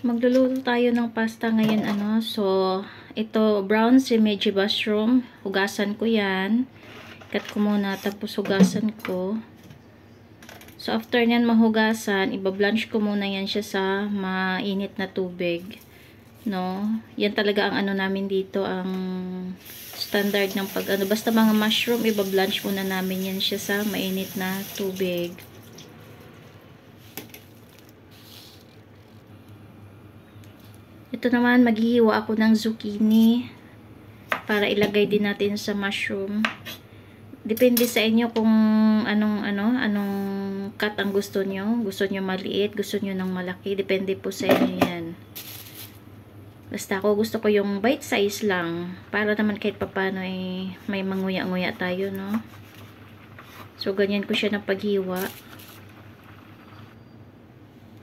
Magluluto tayo ng pasta ngayon, So, ito, brown sesame mushroom. Hugasan ko yan. Cut ko muna, tapos hugasan ko. So, after nyan mahugasan, ibablanch ko muna yan siya sa mainit na tubig. No? Yan talaga ang namin dito, ang standard ng pag, basta mga mushroom, ibablanch muna namin yan siya sa mainit na tubig. Ito naman, maghihiwa ako ng zucchini para ilagay din natin sa mushroom. Depende sa inyo kung anong cut ang gusto nyo. Gusto nyo maliit, gusto nyo ng malaki. Depende po sa inyo yan. Basta ako gusto ko yung bite size lang. Para naman kahit papano may manguya-nguya tayo, no? So, ganyan ko siya ng paghiwa.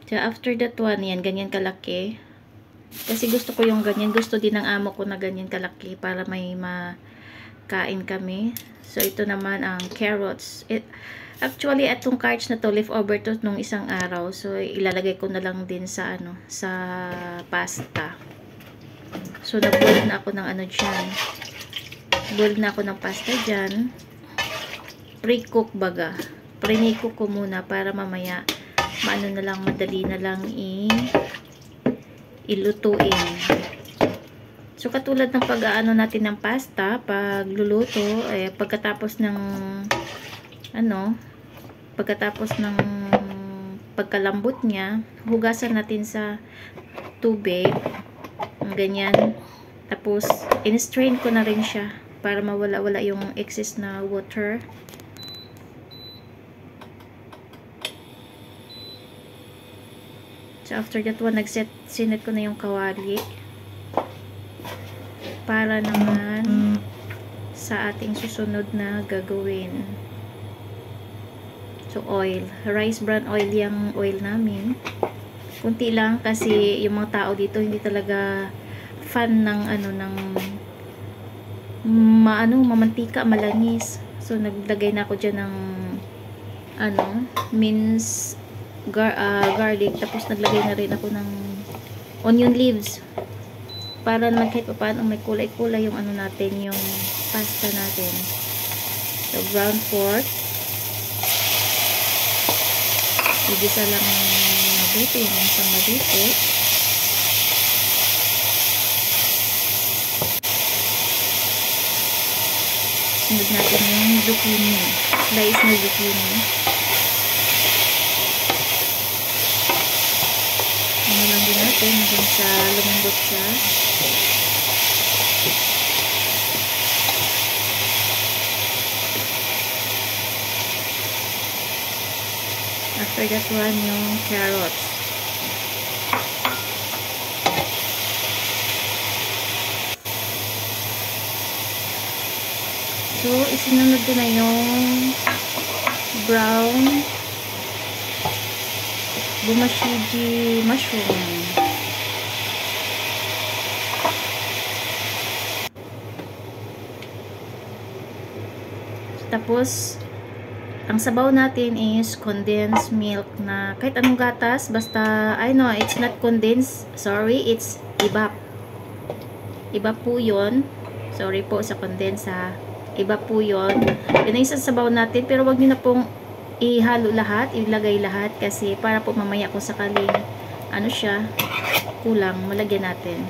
So, after that one, yan, ganyan kalaki. Kasi gusto ko yung ganyan. Gusto din ng amo ko na ganyan kalaki para may makain kami. So, ito naman ang carrots. Actually, itong carrots na to, leftover to nung isang araw. So, ilalagay ko na lang din sa, sa pasta. So, nag-boil na ako ng dyan. Boil na ako ng pasta dyan. Pre-cook baga. Pre-cook ko muna para mamaya maano na lang, madali na lang ilutuin. So, katulad ng pag-aano natin ng pasta, pagluluto, pagkatapos ng pagkalambot niya, hugasan natin sa tubig. Ganyan. Tapos, in-strain ko na rin siya para mawala-wala yung excess na water. So, after that one, sinet ko na yung kawali para naman sa ating susunod na gagawin. So, oil. Rice bran oil yung oil namin. Kunti lang kasi yung mga tao dito hindi talaga fan ng mamantika, malangis. So, naglagay na ako dyan ng minced garlic, tapos naglagay na rin ako ng onion leaves para naman kahit pa paano may kulay-kulay yung natin, yung pasta natin. So, brown pork, igisa lang mabuti, yung isang mabuti. Sunod natin yung zucchini, slice na zucchini. Lang din natin hanggang sa lumambot siya. After that one, yung carrots. So, isinunod ko na yung brown bumashiji mushroom. Tapos, ang sabaw natin is condensed milk na kahit anong gatas, basta, I know, it's not condensed. Sorry, it's ibap. Ibap po yun. Sorry po sa condensed, ha. Ibap po yun. Yun ang isang sabaw natin, pero wag nyo na pong ihalo lahat, ilagay lahat kasi para po mamaya kung sakaling siya, kulang, malagyan natin.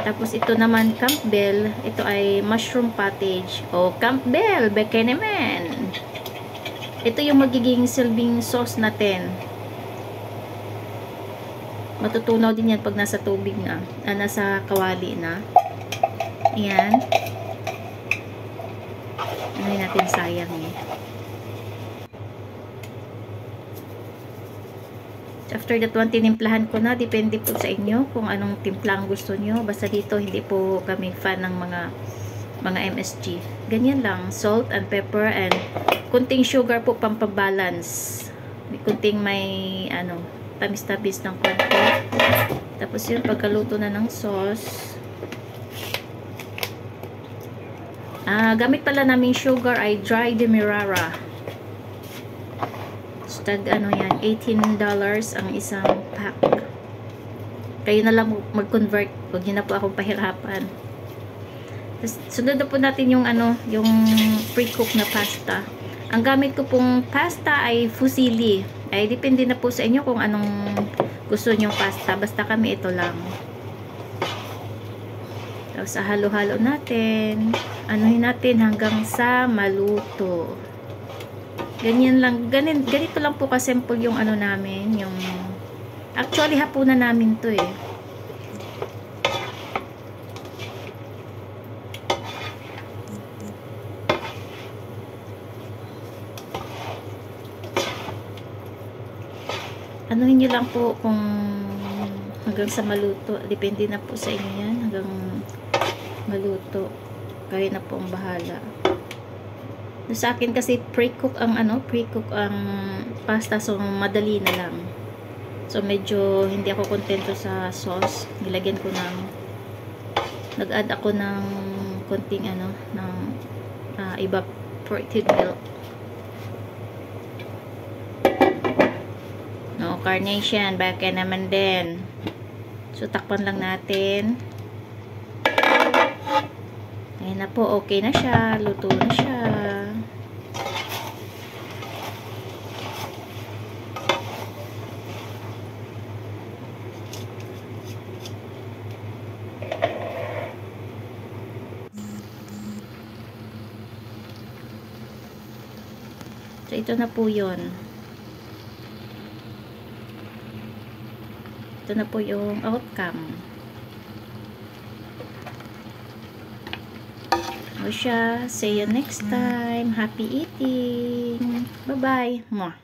Tapos ito naman, Campbell, ito ay mushroom pottage. O, Campbell, beke naman. Ito yung magiging silbing sauce natin. Matutunaw din yan pag nasa tubig na, nasa kawali na. Ayan. Natin sayang After that one, tinimplahan ko na. Depende po sa inyo kung anong timplang gusto nyo. Basta dito, hindi po kami fan ng mga MSG. Ganyan lang. Salt and pepper and kunting sugar po pampabalance. Kunting may tamis-tamis ng konti. Tapos yun, pagkaluto na ng sauce. Gamit pala naming sugar ay dry demerara. Tag yan, $18 ang isang pack. Kayo na lang mag-convert. Huwag niyo na po akong pahirapan. Tapos, sunod na po natin yung ano, yung pre-cook na pasta. Ang gamit ko pong pasta ay fusilli. Ay, depende na po sa inyo kung anong gusto nyong pasta. Basta kami ito lang. Tapos, halo-halo natin. Anuhin natin hanggang sa maluto. Ganyan lang. Ganito lang po kasimple yung ano namin. Yung actually, hapunan namin to eh. Anuhin nyo lang po kung hanggang sa maluto. Depende na po sa inyo yan. Hanggang maluto. Kayo na po ang bahala. Sa akin kasi pre-cook ang pre-cook ang pasta. So, madali na lang. So, medyo hindi ako kontento sa sauce. Nilagyan ko ng nag-add ako ng konting ng evaporated milk. No, carnation. Baka naman din. So, takpan lang natin. Ayan na po. Okay na siya. Luto na siya. So, ito na po yun. Ito na po yung outcome. O siya. See you next time. Happy eating. Bye-bye. Mwah.